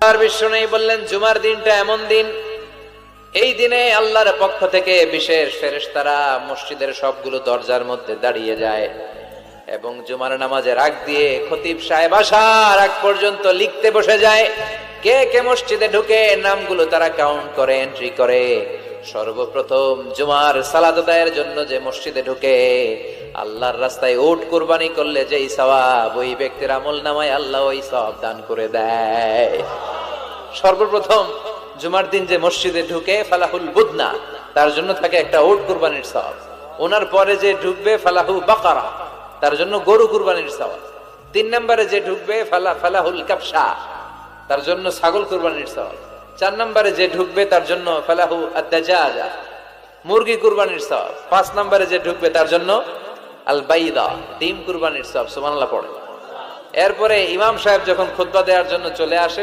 আর বিষ্ণু বললেন জুমার দিনটা এমন দিন, এই দিনে আল্লাহর পক্ষ থেকে বিশেষ ফেরেশতারা মসজিদের সবগুলো দরজার মধ্যে দাঁড়িয়ে যায় এবং জুমার নামাজের আগ দিয়ে খতিব সাহেব আসার আগ পর্যন্ত লিখতে বসে যায়। কে কে মসজিদে ঢুকে নামগুলো তারা কাউন্ট করে, এন্ট্রি করে। সর্বপ্রথম জুমার সালাত আদায়ের জন্য যে মসজিদে ঢুকে আল্লাহর রাস্তায় উট কুরবানি করলে যেই সওয়াব, ওই ব্যক্তির আমল নামায় আল্লাহ ওই সওয়াব দান করে দেয়। সর্বপ্রথম জুমার দিন যে মসজিদে ঢুকে ফালাহুল বুদনা, তার জন্য থাকে একটা উট কুরবানির সওয়াব। ওনার পরে যে ঢুকবে ফালাহু বাকারা, তার জন্য গরু কুরবানির সওয়াব। 3 নম্বরে যে ঢুকবে ফালাহুল কাবশা, তার জন্য ছাগল কুরবানির সওয়াব। 4 নম্বরে যে ঢুকবে তার জন্য ফালাহু আদ-দাজাজা, মুরগি কুরবানির সওয়াব। 5 নম্বরে যে ঢুকবে তার জন্য আল বাইদা, ডিম কুরবানির সওয়াব। সুবহানাল্লাহ পড়ে। এরপরে ইমাম সাহেব যখন খুতবা দেওয়ার জন্য চলে আসে,